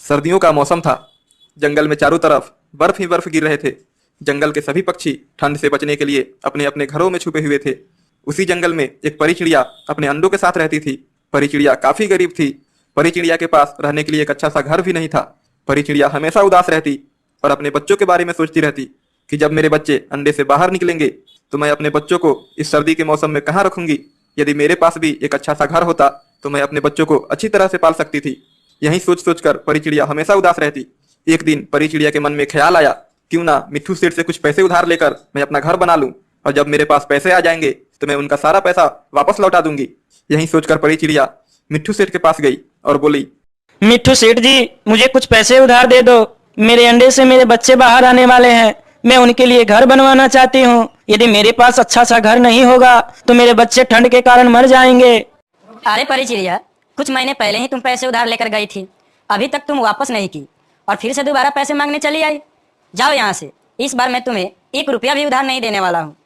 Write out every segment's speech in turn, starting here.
सर्दियों का मौसम था। जंगल में चारों तरफ बर्फ ही बर्फ गिर रहे थे। जंगल के सभी पक्षी ठंड से बचने के लिए अपने अपने घरों में छुपे हुए थे। उसी जंगल में एक परी चिड़िया अपने अंडों के साथ रहती थी। परी चिड़िया काफी गरीब थी। परी चिड़िया के पास रहने के लिए एक अच्छा सा घर भी नहीं था। परी चिड़िया हमेशा उदास रहती और अपने बच्चों के बारे में सोचती रहती कि जब मेरे बच्चे अंडे से बाहर निकलेंगे तो मैं अपने बच्चों को इस सर्दी के मौसम में कहाँ रखूंगी। यदि मेरे पास भी एक अच्छा सा घर होता तो मैं अपने बच्चों को अच्छी तरह से पाल सकती थी। यही सोच सोच कर परी चिड़िया हमेशा उदास रहती। एक दिन परी चिड़िया के मन में ख्याल आया, क्यों ना मिट्ठू सेठ से कुछ पैसे उधार लेकर मैं अपना घर बना लूं, और जब मेरे पास पैसे आ जाएंगे तो मैं उनका सारा पैसा वापस लौटा दूंगी। यही सोचकर परी चिड़िया मिट्ठू सेठ के पास गई और बोली, मिट्ठू सेठ जी, मुझे कुछ पैसे उधार दे दो। मेरे अंडे से मेरे बच्चे बाहर आने वाले हैं। मैं उनके लिए घर बनवाना चाहती हूँ। यदि मेरे पास अच्छा सा घर नहीं होगा तो मेरे बच्चे ठंड के कारण मर जाएंगे। अरे परी चिड़िया, कुछ महीने पहले ही तुम पैसे उधार लेकर गई थी, अभी तक तुम वापस नहीं की और फिर से दोबारा पैसे मांगने चली आई। जाओ यहाँ से, इस बार मैं तुम्हें 1 रुपया भी उधार नहीं देने वाला हूँ।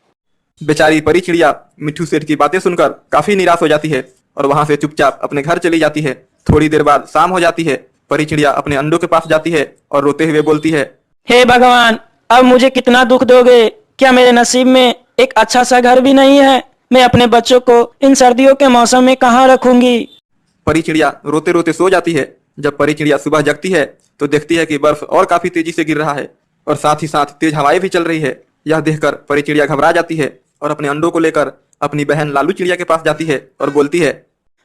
बेचारी परी चिड़िया मिट्ठू सेठ की बातें सुनकर काफी निराश हो जाती है और वहां से चुपचाप अपने घर चली जाती है। थोड़ी देर बाद शाम हो जाती है। परी चिड़िया अपने अंडों के पास जाती है और रोते हुए बोलती है, हे भगवान, अब मुझे कितना दुख दोगे। क्या मेरे नसीब में एक अच्छा सा घर भी नहीं है? मैं अपने बच्चों को इन सर्दियों के मौसम में कहाँ रखूंगी। परी चिड़िया रोते रोते सो जाती है। जब परी चिड़िया सुबह जगती है तो देखती है कि बर्फ और काफी तेजी से गिर रहा है और साथ ही साथ तेज हवाएं भी चल रही है। यह देखकर परी चिड़िया घबरा जाती है और अपने अंडों को लेकर अपनी बहन लालू चिड़िया के पास जाती है और बोलती है,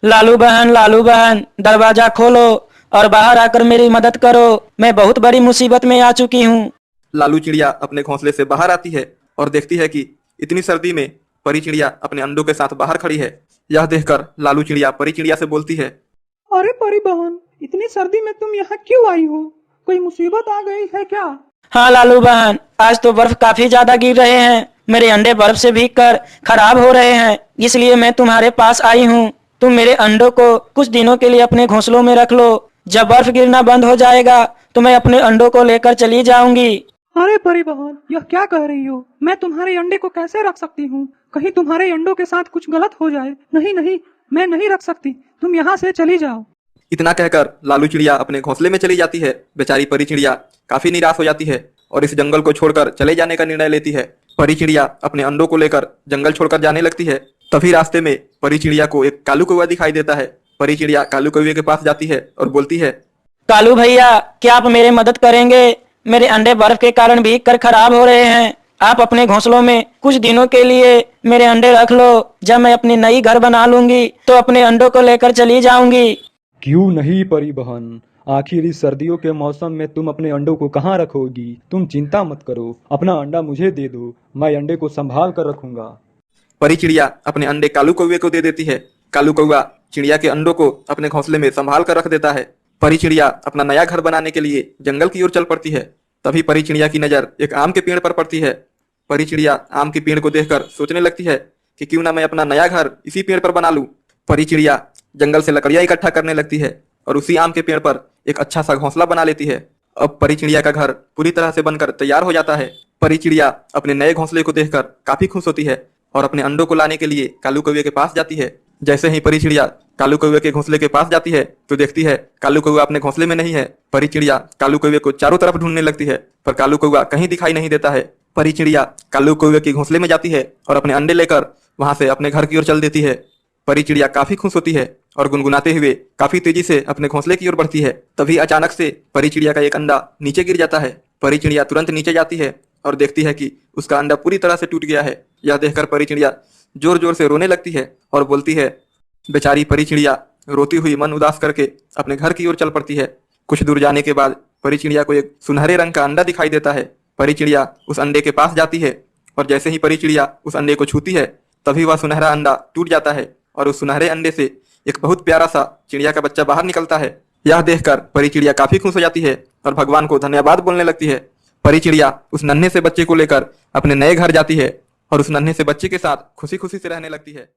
लालू बहन, दरवाजा खोलो और बाहर आकर मेरी मदद करो। मैं बहुत बड़ी मुसीबत में आ चुकी हूँ। लालू चिड़िया अपने घोंसले से बाहर आती है और देखती है कि इतनी सर्दी में परी चिड़िया अपने अंडों के साथ बाहर खड़ी है। यह देखकर लालू चिड़िया परी चिड़िया से बोलती है, अरे परी बहन, इतनी सर्दी में तुम यहाँ क्यों आई हो? कोई मुसीबत आ गई है क्या? हाँ लालू बहन, आज तो बर्फ काफी ज्यादा गिर रहे हैं। मेरे अंडे बर्फ से भीगकर खराब हो रहे हैं, इसलिए मैं तुम्हारे पास आई हूँ। तुम मेरे अंडों को कुछ दिनों के लिए अपने घोंसलों में रख लो। जब बर्फ गिरना बंद हो जाएगा तो मैं अपने अंडों को लेकर चली जाऊंगी। अरे परी बहन, यह क्या कह रही हो? मैं तुम्हारे अंडे को कैसे रख सकती हूँ? कहीं तुम्हारे अंडों के साथ कुछ गलत हो जाए। नहीं नहीं, मैं नहीं रख सकती। तुम यहाँ से चली जाओ। इतना कहकर लालू चिड़िया अपने घोंसले में चली जाती है। बेचारी परी चिड़िया काफी निराश हो जाती है और इस जंगल को छोड़कर चले जाने का निर्णय लेती है। परी चिड़िया अपने अंडों को लेकर जंगल छोड़कर जाने लगती है। तभी रास्ते में परी चिड़िया को एक कालू कौवा दिखाई देता है। परी चिड़िया कालू कौवे के पास जाती है और बोलती है, कालू भैया, क्या आप मेरी मदद करेंगे? मेरे अंडे बर्फ के कारण भीग कर खराब हो रहे हैं। आप अपने घोंसलों में कुछ दिनों के लिए मेरे अंडे रख लो। जब मैं अपनी नई घर बना लूंगी तो अपने अंडों को लेकर चली जाऊंगी। क्यों नहीं परी बहन, आखिर इस सर्दियों के मौसम में तुम अपने अंडों को कहाँ रखोगी? तुम चिंता मत करो, अपना अंडा मुझे दे दो, मैं अंडे को संभाल कर रखूंगा। परी चिड़िया अपने अंडे कालू कौवे को दे देती है। कालू कौवा चिड़िया के अंडों को अपने घोंसले में संभाल कर रख देता है। परी चिड़िया अपना नया घर बनाने के लिए जंगल की ओर चल पड़ती है। तभी परी चिड़िया की नजर एक आम के पेड़ पर पड़ती है। परी चिड़िया आम के पेड़ को देखकर सोचने लगती है कि क्यों ना मैं अपना नया घर इसी पेड़ पर बना लूं। परी चिड़िया जंगल से लकड़ियां इकट्ठा करने लगती है और उसी आम के पेड़ पर एक अच्छा सा घोंसला बना लेती है। अब परी चिड़िया का घर पूरी तरह से बनकर तैयार हो जाता है। परी चिड़िया अपने नए घोंसले को देखकर काफी खुश होती है और अपने अंडों को लाने के लिए कालू कौवे के पास जाती है। जैसे ही परी चिड़िया कालू कौवे के घोंसले के पास जाती है तो देखती है कालू कौवा अपने घोंसले में नहीं है। परी चिड़िया कालू कौवे को चारों तरफ ढूंढने लगती है पर कालू कौवा कहीं दिखाई नहीं देता है। परी चिड़िया कालू कौवे के घोंसले में जाती है और अपने अंडे लेकर वहां से अपने घर की ओर चल देती है। परी चिड़िया काफी खुश होती है और गुनगुनाते हुए काफी तेजी से अपने घोंसले की ओर बढ़ती है। तभी अचानक से परी चिड़िया का एक अंडा नीचे गिर जाता है। परी चिड़िया तुरंत नीचे जाती है और देखती है कि उसका अंडा पूरी तरह से टूट गया है। यह देखकर परी चिड़िया जोर जोर से रोने लगती है और बोलती है, बेचारी परी चिड़िया रोती हुई मन उदास करके अपने घर की ओर चल पड़ती है। कुछ दूर जाने के बाद परी चिड़िया को एक सुनहरे रंग का अंडा दिखाई देता है। परी चिड़िया उस अंडे के पास जाती है और जैसे ही परी चिड़िया उस अंडे को छूती है तभी वह सुनहरा अंडा टूट जाता है और उस सुनहरे अंडे से एक बहुत प्यारा सा चिड़िया का बच्चा बाहर निकलता है। यह देखकर परी चिड़िया काफी खुश हो जाती है और भगवान को धन्यवाद बोलने लगती है। परी चिड़िया उस नन्हे से बच्चे को लेकर अपने नए घर जाती है और उस नन्हे से बच्चे के साथ खुशी खुशी से रहने लगती है।